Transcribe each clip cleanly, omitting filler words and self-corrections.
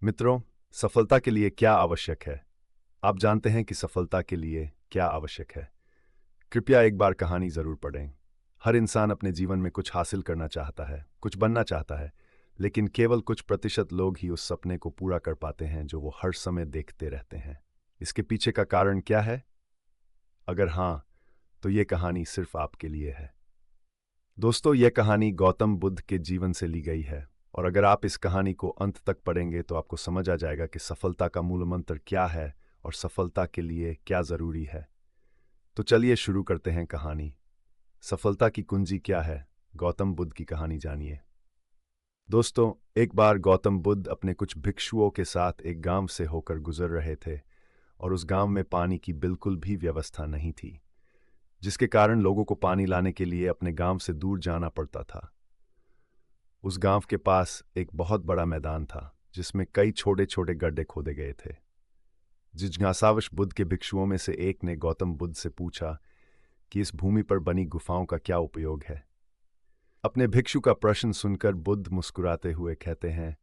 मित्रों, सफलता के लिए क्या आवश्यक है? आप जानते हैं कि सफलता के लिए क्या आवश्यक है? कृपया एक बार कहानी जरूर पढ़ें। हर इंसान अपने जीवन में कुछ हासिल करना चाहता है, कुछ बनना चाहता है, लेकिन केवल कुछ प्रतिशत लोग ही उस सपने को पूरा कर पाते हैं जो वो हर समय देखते रहते हैं। इसके पीछे का कारण क्या है? अगर हाँ, तो ये कहानी सिर्फ आपके लिए है। दोस्तों, यह कहानी गौतम बुद्ध के जीवन से ली गई है, और अगर आप इस कहानी को अंत तक पढ़ेंगे तो आपको समझ आ जाएगा कि सफलता का मूल मंत्र क्या है और सफलता के लिए क्या जरूरी है। तो चलिए शुरू करते हैं कहानी। सफलता की कुंजी क्या है? गौतम बुद्ध की कहानी जानिए। दोस्तों, एक बार गौतम बुद्ध अपने कुछ भिक्षुओं के साथ एक गांव से होकर गुजर रहे थे, और उस गांव में पानी की बिल्कुल भी व्यवस्था नहीं थी, जिसके कारण लोगों को पानी लाने के लिए अपने गांव से दूर जाना पड़ता था। उस गांव के पास एक बहुत बड़ा मैदान था, जिसमें कई छोटे छोटे गड्ढे खोदे गए थे। जिज्ञासावश बुद्ध के भिक्षुओं में से एक ने गौतम बुद्ध से पूछा कि इस भूमि पर बनी गुफाओं का क्या उपयोग है। अपने भिक्षु का प्रश्न सुनकर बुद्ध मुस्कुराते हुए कहते हैं,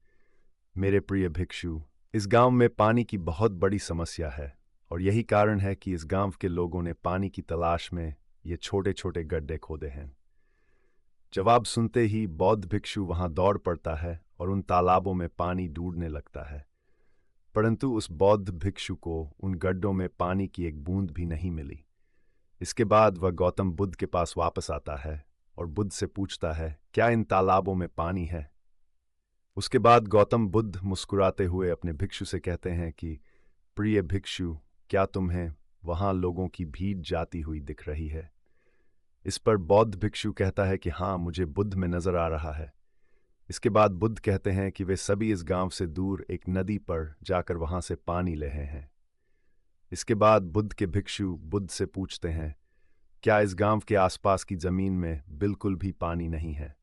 मेरे प्रिय भिक्षु, इस गांव में पानी की बहुत बड़ी समस्या है, और यही कारण है कि इस गांव के लोगों ने पानी की तलाश में ये छोटे छोटे गड्ढे खोदे हैं। जवाब सुनते ही बौद्ध भिक्षु वहां दौड़ पड़ता है और उन तालाबों में पानी ढूंढने लगता है, परंतु उस बौद्ध भिक्षु को उन गड्ढों में पानी की एक बूंद भी नहीं मिली। इसके बाद वह गौतम बुद्ध के पास वापस आता है और बुद्ध से पूछता है, क्या इन तालाबों में पानी है? उसके बाद गौतम बुद्ध मुस्कुराते हुए अपने भिक्षु से कहते हैं कि प्रिय भिक्षु, क्या तुम्हें वहां लोगों की भीड़ जाती हुई दिख रही है? इस पर बौद्ध भिक्षु कहता है कि हाँ, मुझे बुद्ध में नजर आ रहा है। इसके बाद बुद्ध कहते हैं कि वे सभी इस गांव से दूर एक नदी पर जाकर वहां से पानी ले हैं। इसके बाद बुद्ध के भिक्षु बुद्ध से पूछते हैं, क्या इस गांव के आसपास की जमीन में बिल्कुल भी पानी नहीं है?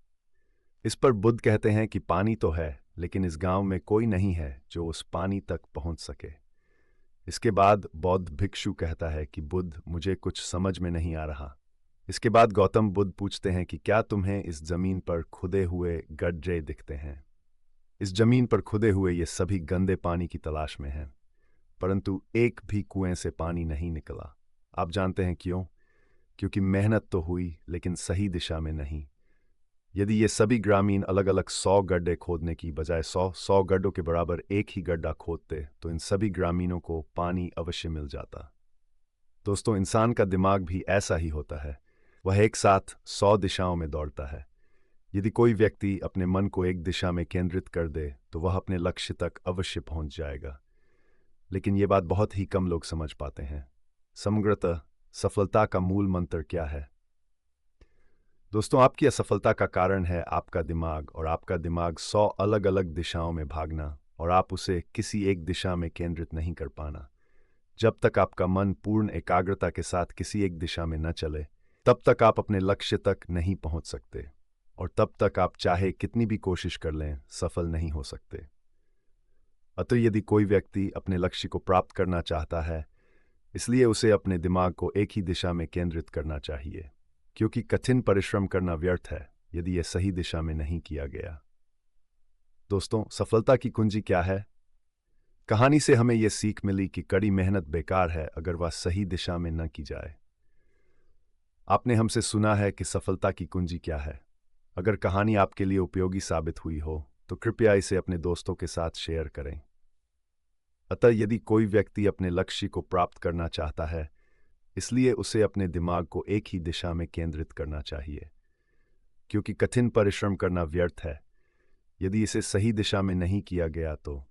इस पर बुद्ध कहते हैं कि पानी तो है, लेकिन इस गांव में कोई नहीं है जो उस पानी तक पहुंच सके। इसके बाद बौद्ध भिक्षु कहता है कि बुद्ध, मुझे कुछ समझ में नहीं आ रहा। इसके बाद गौतम बुद्ध पूछते हैं कि क्या तुम्हें इस जमीन पर खुदे हुए गड्ढे दिखते हैं? इस जमीन पर खुदे हुए ये सभी गंदे पानी की तलाश में हैं, परंतु एक भी कुएं से पानी नहीं निकला। आप जानते हैं क्यों? क्योंकि मेहनत तो हुई, लेकिन सही दिशा में नहीं। यदि ये सभी ग्रामीण अलग अलग 100 गड्ढे खोदने की बजाय 100 गड्ढों के बराबर एक ही गड्ढा खोदते तो इन सभी ग्रामीणों को पानी अवश्य मिल जाता। दोस्तों, इंसान का दिमाग भी ऐसा ही होता है। वह एक साथ 100 दिशाओं में दौड़ता है। यदि कोई व्यक्ति अपने मन को एक दिशा में केंद्रित कर दे तो वह अपने लक्ष्य तक अवश्य पहुंच जाएगा, लेकिन ये बात बहुत ही कम लोग समझ पाते हैं। समग्रतः सफलता का मूल मंत्र क्या है? दोस्तों, आपकी असफलता का कारण है आपका दिमाग, और आपका दिमाग 100 अलग अलग दिशाओं में भागना और आप उसे किसी एक दिशा में केंद्रित नहीं कर पाना। जब तक आपका मन पूर्ण एकाग्रता के साथ किसी एक दिशा में न चले, तब तक आप अपने लक्ष्य तक नहीं पहुंच सकते, और तब तक आप चाहे कितनी भी कोशिश कर लें, सफल नहीं हो सकते। अतः यदि कोई व्यक्ति अपने लक्ष्य को प्राप्त करना चाहता है, इसलिए उसे अपने दिमाग को एक ही दिशा में केंद्रित करना चाहिए, क्योंकि कठिन परिश्रम करना व्यर्थ है यदि यह सही दिशा में नहीं किया गया। दोस्तों, सफलता की कुंजी क्या है? कहानी से हमें यह सीख मिली कि कड़ी मेहनत बेकार है अगर वह सही दिशा में न की जाए। आपने हमसे सुना है कि सफलता की कुंजी क्या है। अगर कहानी आपके लिए उपयोगी साबित हुई हो तो कृपया इसे अपने दोस्तों के साथ शेयर करें। अतः यदि कोई व्यक्ति अपने लक्ष्य को प्राप्त करना चाहता है, इसलिए उसे अपने दिमाग को एक ही दिशा में केंद्रित करना चाहिए, क्योंकि कठिन परिश्रम करना व्यर्थ है यदि इसे सही दिशा में नहीं किया गया तो